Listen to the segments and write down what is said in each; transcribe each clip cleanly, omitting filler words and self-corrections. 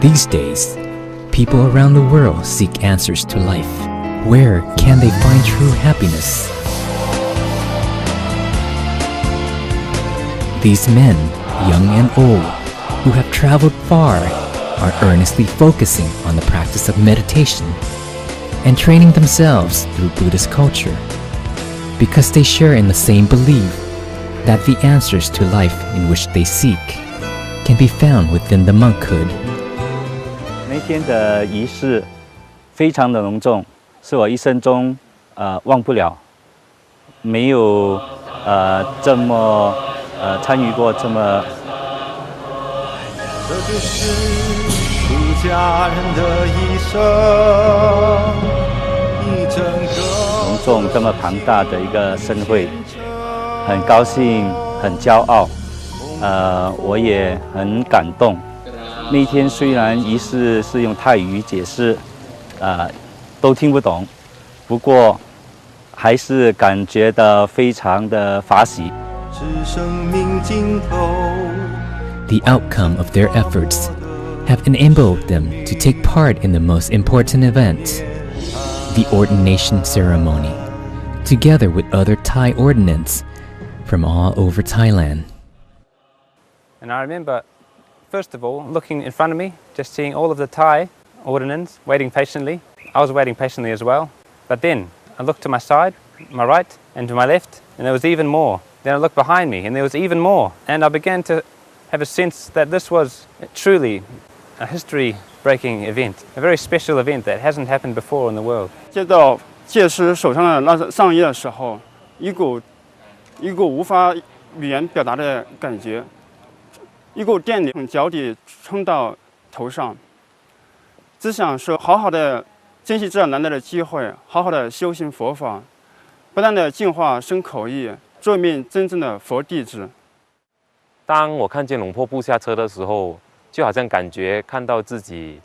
These days, people around the world seek answers to life. Where can they find true happiness? These men, young and old, who have traveled far, are earnestly focusing on the practice of meditation and training themselves through Buddhist culture, because they share in the same belief that the answers to life in which they seek can be found within the monkhood. 那天的仪式非常的隆重，是我一生中忘不了，没有这么参与过这么。这就是出家人的一生，一整个隆重这么庞大的一个盛会，很高兴，很骄傲，我也很感动。那天虽然仪式是用泰语解释，都听不懂，不过还是感觉到非常的法喜。是生命尽头。 The outcome of their efforts have enabled them to take part in the most important event, the ordination ceremony, together with other Thai ordinants from all over Thailand. And I remember, first of all, looking in front of me, just seeing all of the Thai ordinants waiting patiently. I was waiting patiently as well. But then I looked to my side, my right, and to my left, and there was even more. Then I looked behind me, and there was even more. And I began to have a sense that this was truly a history-breaking event, a very special event that hasn't happened before in the world. 接到戒师手上的那上衣的时候，一股无法语言表达的感觉，一股电流从脚底冲到头上，只想说好好的珍惜这难得的机会，好好的修行佛法，不断的净化身口意，做一名真正的佛弟子。 当我看见龙婆布下车的时候，就好像感觉看到自己，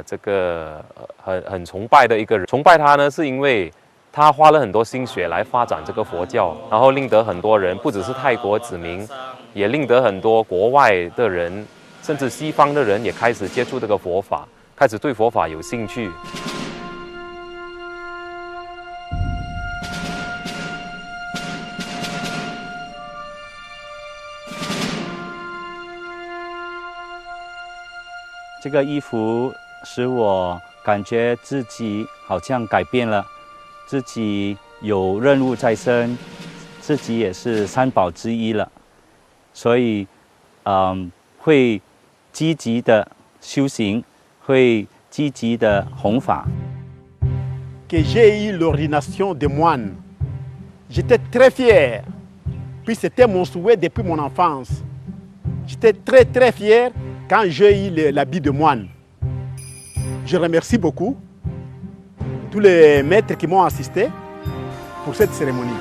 这个很崇拜的一个人。崇拜他呢，是因为他花了很多心血来发展这个佛教，然后令得很多人，不只是泰国子民，也令得很多国外的人，甚至西方的人也开始接触这个佛法，开始对佛法有兴趣。 这个衣服使我感觉自己好像改变了，自己有任务在身，自己也是三宝之一了，所以，会积极的修行，会积极的弘法。Que j'ai eu l'ordination de moine, j'étais très fier, puis c'était mon souhait depuis mon enfance. J'étais très fier. Quand j'ai eu l'habit de moine, je remercie beaucoup tous les maîtres qui m'ont assisté pour cette cérémonie.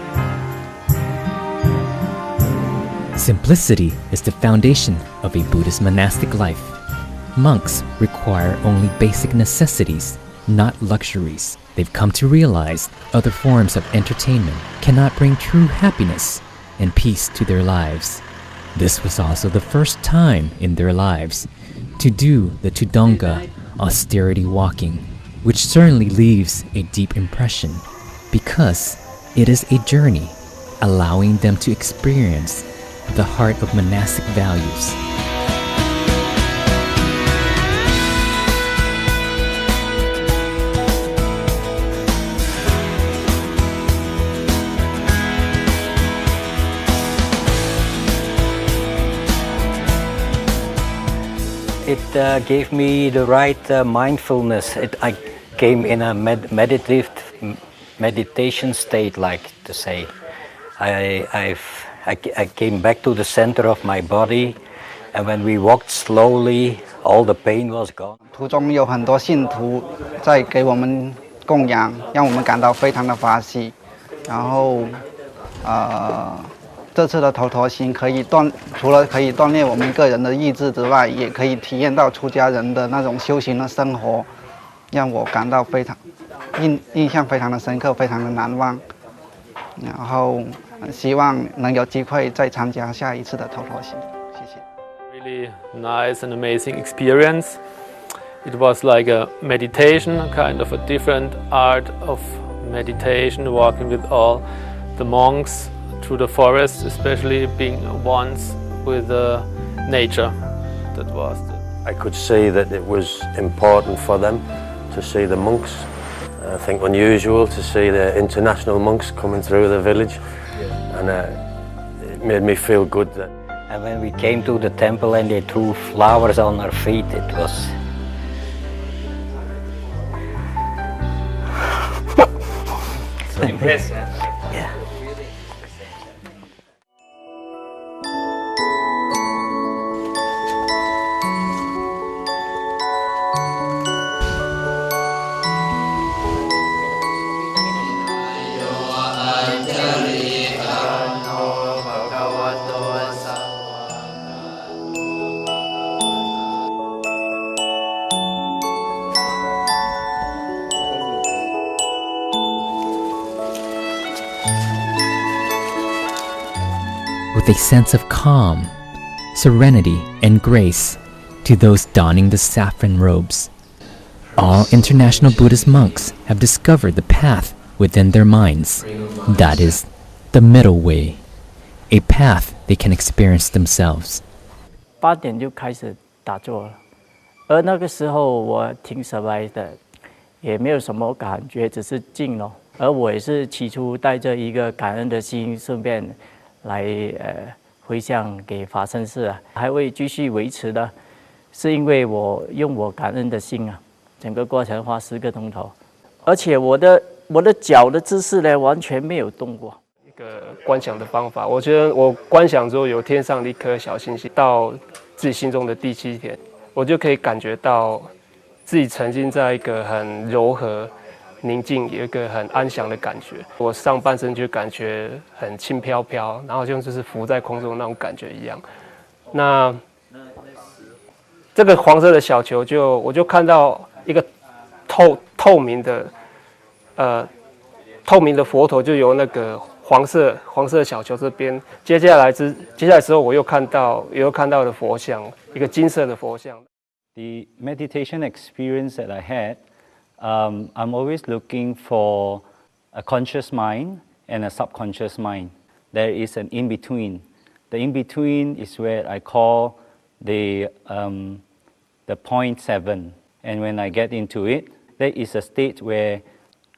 Simplicity is the foundation of a Buddhist monastic life. Monks require only basic necessities, not luxuries. They've come to realize other forms of entertainment cannot bring true happiness and peace to their lives. This was also the first time in their lives to do the Tudonga austerity walking, which certainly leaves a deep impression because it is a journey allowing them to experience the heart of monastic values. It gave me the right mindfulness. I came in a meditative meditation state, like to say. I came back to the center of my body, and when we walked slowly, all the pain was gone. 途中有很多信徒在给我们供养，让我们感到非常的欢喜。然后，这次的头陀行除了可以锻炼我们个人的意志之外，也可以体验到出家人的那种修行的生活，让我感到非常印象非常的深刻，非常的难忘。然后希望能有机会再参加下一次的头陀行。谢谢。Really nice and amazing experience. It was like a meditation, kind of a different art of meditation, walking with all the monks through the forest, especially being once with nature. That was I could see that it was important for them to see the monks. I think unusual to see the international monks coming through the village, and it made me feel good. And when we came to the temple and they threw flowers on our feet, it was impressive. Yeah. With a sense of calm, serenity, and grace to those donning the saffron robes. All international Buddhist monks have discovered the path within their minds. That is, the middle way, a path they can experience themselves. 8点就开始打坐了，而那个时候我挺 survive 的，也没有什么感觉，只是静了。而我也是起初带着一个感恩的心，顺便来回向给法身寺啊，还会继续维持的，是因为我用我感恩的心啊，整个过程花10个钟头，而且我的脚的姿势呢完全没有动过。一个观想的方法，我觉得我观想之后有天上的一颗小星星到自己心中的第7天，我就可以感觉到自己沉浸在一个很柔和、宁静，有一个很安详的感觉。我上半身就感觉很轻飘飘，然后就是浮在空中那种感觉一样。那这个黄色的小球我就看到一个透明的佛陀，就由那个黄色小球这边。接下来之后，我又看到了佛像，一个金色的佛像。The meditation experience that I had, I'm always looking for a conscious mind and a subconscious mind. There is an in-between. The in-between is where I call the point 7. And when I get into it, there is a state where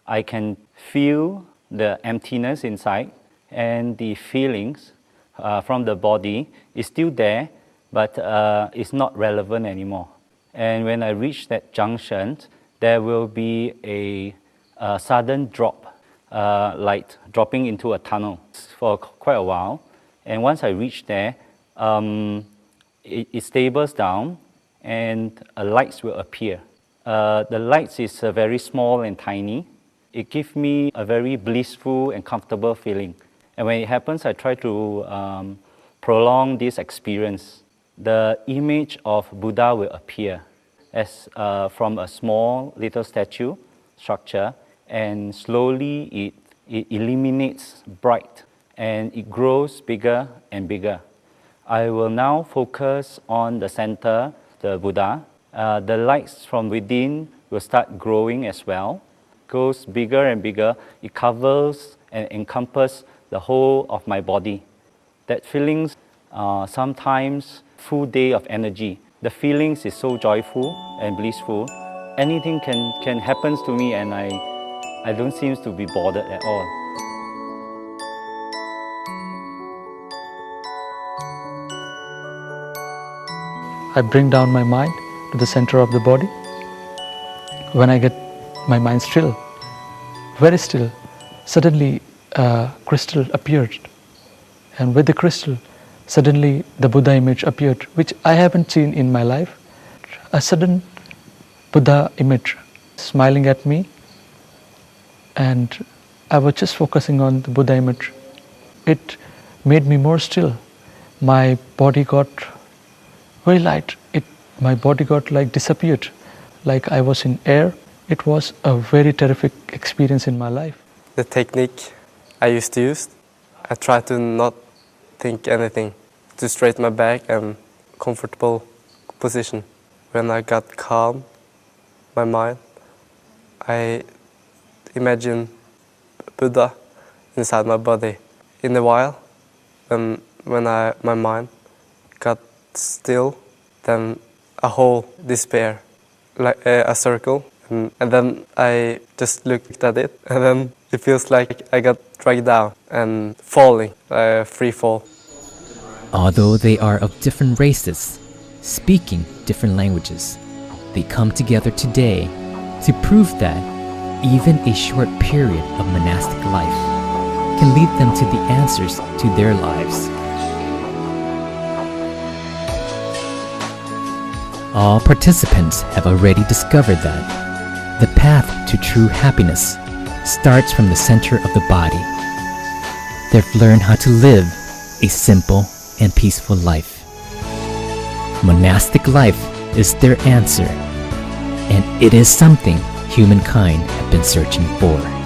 I can feel the emptiness inside, and the feelings from the body is still there, but it's not relevant anymore. And when I reach that junction, there will be a sudden drop, like dropping into a tunnel for quite a while. And once I reach there, it stables down, and lights will appear. The lights is very small and tiny. It gives me a very blissful and comfortable feeling. And when it happens, I try to prolong this experience. The image of Buddha will appear as from a small little statue structure, and slowly it illuminates bright, and it grows bigger and bigger. I will now focus on the center, the Buddha. The lights from within will start growing as well. Goes bigger and bigger. It covers and encompasses the whole of my body. That feelings, sometimes full day of energy. The feelings is so joyful and blissful. Anything can happen to me, and I don't seem to be bothered at all. I bring down my mind to the center of the body. When I get my mind still, very still, suddenly a crystal appeared. And with the crystal, suddenly the Buddha image appeared, which I haven't seen in my life. A sudden Buddha image smiling at me, and I was just focusing on the Buddha image. It made me more still. My body got very light. My body got like disappeared, like I was in air. It was a very terrific experience in my life. The technique I used to use, I try to not think anything, to straighten my back and comfortable position. When I got calm, my mind, I imagine Buddha inside my body. In a while, when my mind got still, then a whole despair, like a circle, and then I just looked at it, and then it feels like I got dragged down and falling, free fall. Although they are of different races, speaking different languages, they come together today to prove that even a short period of monastic life can lead them to the answers to their lives. All participants have already discovered that the path to true happiness starts from the center of the body. They've learned how to live a simple and peaceful life. Monastic life is their answer, and it is something humankind have been searching for.